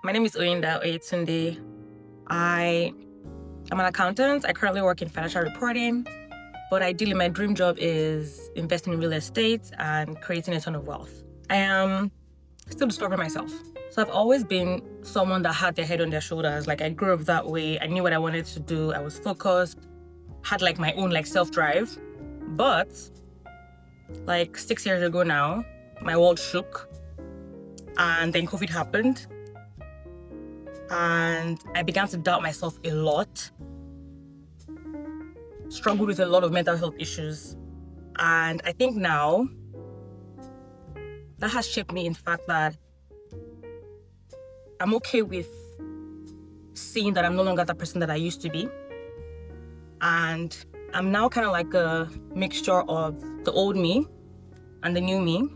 My name is Oyindamola Oyetunde. I am an accountant. I currently work in financial reporting, but ideally my dream job is investing in real estate and creating a ton of wealth. I am still discovering myself. So I've always been someone that had their head on their shoulders. Like I grew up that way. I knew what I wanted to do. I was focused, had like my own like self-drive. But like 6 years ago now, my world shook and then COVID happened. And I began to doubt myself a lot, struggled with a lot of mental health issues. And I think now that has shaped me in the fact that I'm okay with seeing that I'm no longer the person that I used to be. And I'm now kind of like a mixture of the old me and the new me.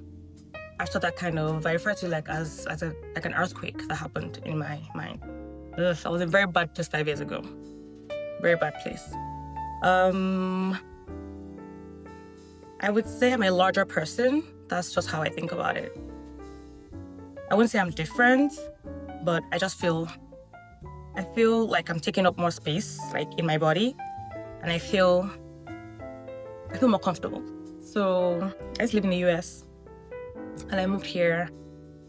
After that I refer to like as an earthquake that happened in my mind. Ugh, I was in a very bad place 5 years ago. Very bad place. I would say I'm a larger person. That's just how I think about it. I wouldn't say I'm different, but I feel like I'm taking up more space, like in my body, and I feel more comfortable. So I used to live in the US, and I moved here.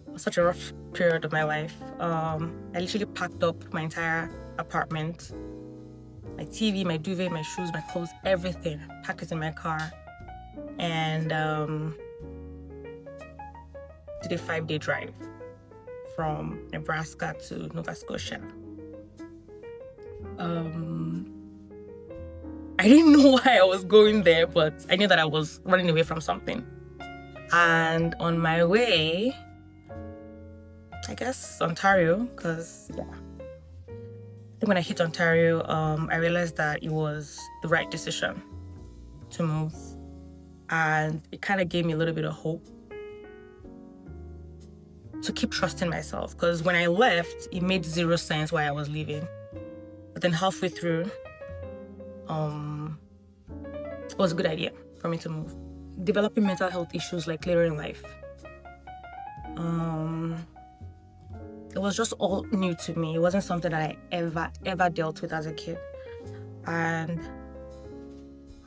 It was such a rough period of my life. I literally packed up my entire apartment, my TV, my duvet, my shoes, my clothes, everything, packed it in my car, and did a 5-day drive from Nebraska to Nova Scotia. I didn't know why I was going there, but I knew that I was running away from something. And on my way, I guess Ontario, because I think when I hit Ontario, I realized that it was the right decision to move. And it kind of gave me a little bit of hope to keep trusting myself. Because when I left, it made zero sense why I was leaving. But then halfway through, it was a good idea for me to move. Developing mental health issues like later in life. It was just all new to me. It wasn't something that I ever dealt with as a kid. And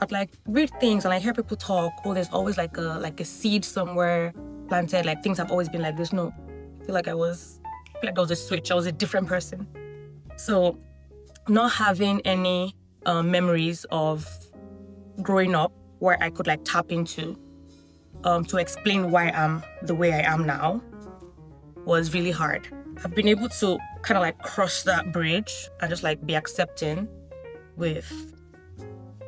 I'd like read things and I hear people talk. Oh, there's always like a seed somewhere planted. Like things have always been like this. No, I feel like there was a switch. I was a different person. So not having any memories of growing up where I could like tap into to explain why I'm the way I am now was really hard. I've been able to kind of like cross that bridge and just like be accepting with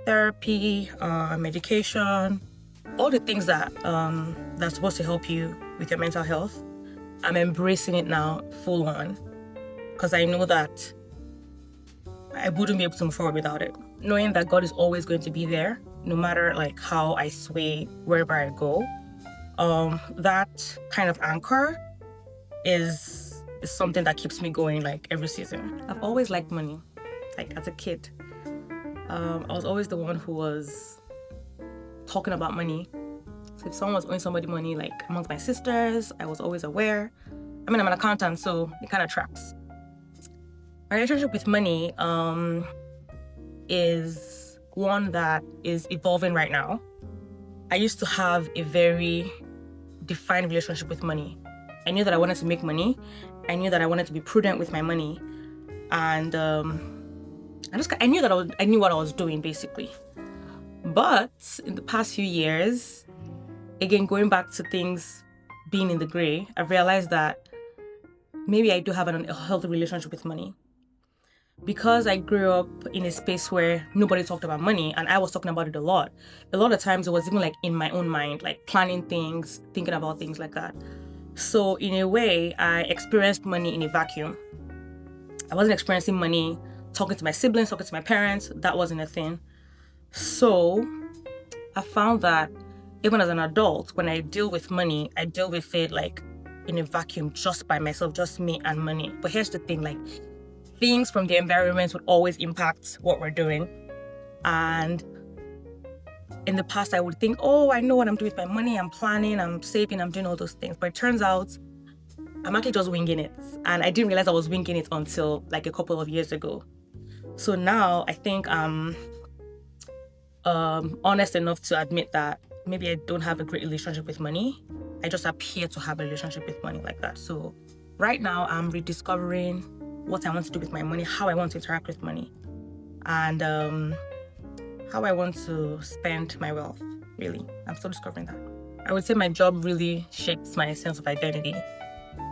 therapy, medication, all the things that that's supposed to help you with your mental health. I'm embracing it now full on because I know that I wouldn't be able to move forward without it. Knowing that God is always going to be there, no matter like how I sway wherever I go. That kind of anchor is something that keeps me going like every season. I've always liked money, like as a kid. I was always the one who was talking about money. So if someone was owing somebody money, like amongst my sisters, I was always aware. I mean, I'm an accountant, so it kind of tracks. My relationship with money is one that is evolving right now. I used to have a very defined relationship with money. I knew that I wanted to make money. I knew that I wanted to be prudent with my money. And I knew that I knew what I was doing, basically. But in the past few years, again, going back to things being in the gray, I've realized that maybe I do have a healthy relationship with money. Because I grew up in a space where nobody talked about money and I was talking about it a lot of times it was even like in my own mind, like planning things, thinking about things like that. So in a way, I experienced money in a vacuum. I wasn't experiencing money talking to my siblings, talking to my parents. That wasn't a thing. So I found that even as an adult, when I deal with money, I deal with it like in a vacuum, just by myself, just me and money. But here's the thing, like things from the environment would always impact what we're doing. And in the past, I would think, oh, I know what I'm doing with my money. I'm planning, I'm saving, I'm doing all those things. But it turns out I'm actually just winging it. And I didn't realize I was winging it until like a couple of years ago. So now I think I'm honest enough to admit that maybe I don't have a great relationship with money. I just appear to have a relationship with money like that. So right now I'm rediscovering what I want to do with my money, how I want to interact with money, and how I want to spend my wealth, really. I'm still discovering that. I would say my job really shapes my sense of identity.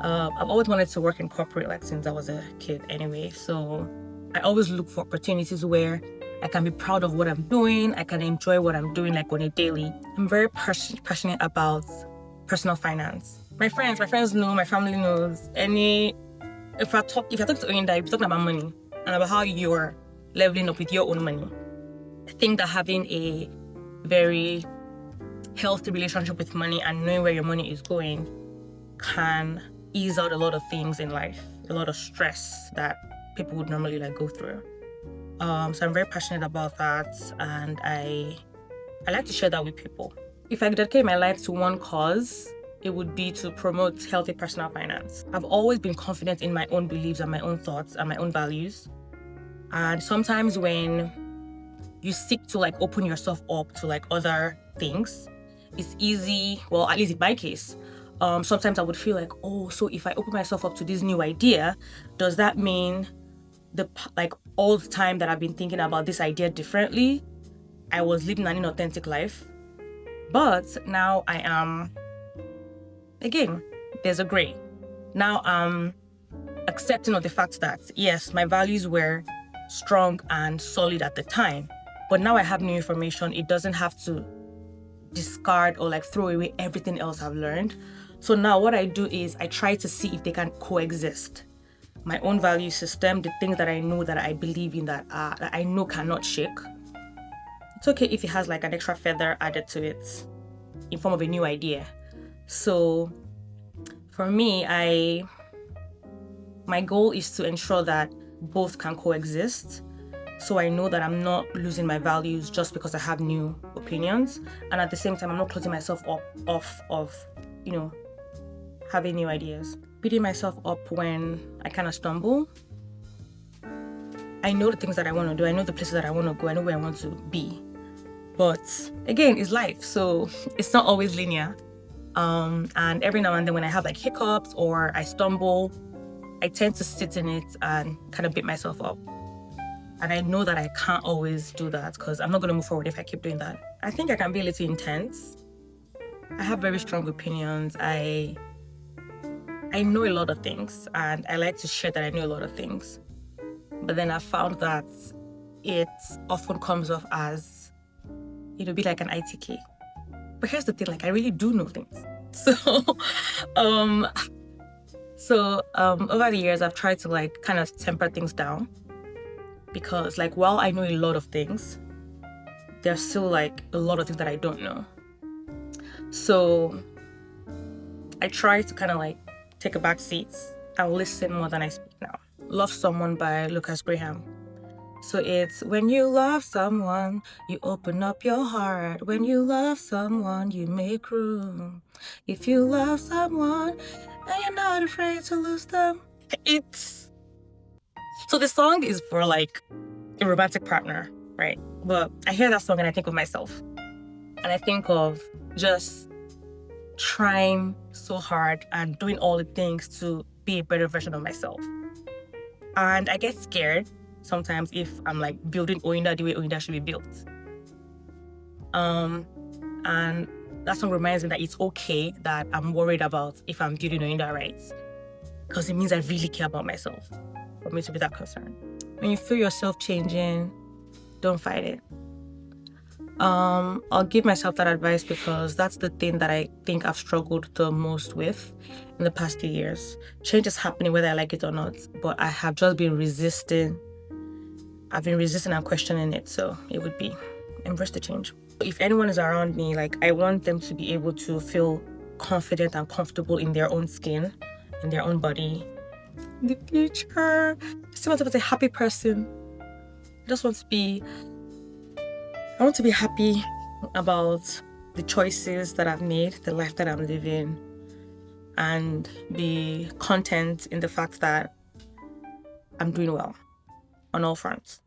I've always wanted to work in corporate, like since I was a kid anyway. So I always look for opportunities where I can be proud of what I'm doing. I can enjoy what I'm doing, like on a daily. I'm very passionate about personal finance. My friends know, my family knows. If I talk to Oyinda, you're talking about money and about how you're leveling up with your own money. I think that having a very healthy relationship with money and knowing where your money is going can ease out a lot of things in life, a lot of stress that people would normally like go through. So I'm very passionate about that, and I like to share that with people. If I could dedicate my life to one cause, it would be to promote healthy personal finance. I've always been confident in my own beliefs and my own thoughts and my own values. And sometimes when you seek to like open yourself up to like other things, it's easy, well, at least in my case, sometimes I would feel like, oh, so if I open myself up to this new idea, does that mean all the time that I've been thinking about this idea differently, I was living an inauthentic life? But now I am, again, there's a gray. Now I'm accepting of the fact that, yes, my values were strong and solid at the time, but now I have new information. It doesn't have to discard or like throw away everything else I've learned. So now what I do is I try to see if they can coexist. My own value system, the things that I know that I believe in that I know cannot shake. It's okay if it has like an extra feather added to it in form of a new idea. So for me, my goal is to ensure that both can coexist. So I know that I'm not losing my values just because I have new opinions. And at the same time, I'm not closing myself off of, having new ideas. Beating myself up when I kind of stumble. I know the things that I want to do. I know the places that I want to go. I know where I want to be. But again, it's life. So it's not always linear. And every now and then when I have like hiccups or I stumble, I tend to sit in it and kind of beat myself up. And I know that I can't always do that because I'm not going to move forward if I keep doing that. I think I can be a little intense. I have very strong opinions. I know a lot of things, and I like to share that I know a lot of things. But then I found that it often comes off as, be like an ITK. But here's the thing, like I really do know things. So over the years, I've tried to like kind of temper things down because like while I know a lot of things, there's still like a lot of things that I don't know. So I try to kind of like take a back seat and listen more than I speak now. Love Someone by Lucas Graham. So it's when you love someone, you open up your heart. When you love someone, you make room. If you love someone and you're not afraid to lose them. So the song is for like a romantic partner, right? But I hear that song and I think of myself. And I think of just trying so hard and doing all the things to be a better version of myself. And I get scared sometimes if I'm like building Oyinda the way Oyinda should be built. And that song reminds me that it's okay that I'm worried about if I'm building Oyinda right. Because it means I really care about myself for me to be that concerned. When you feel yourself changing, don't fight it. I'll give myself that advice because that's the thing that I think I've struggled the most with in the past 2 years. Change is happening whether I like it or not, but I have just been resisting. I've been resisting and questioning it, so it would be embrace the change. If anyone is around me, like I want them to be able to feel confident and comfortable in their own skin, in their own body. In the future, I still want to be a happy person. I want to be happy about the choices that I've made, the life that I'm living. and be content in the fact that I'm doing well on all fronts.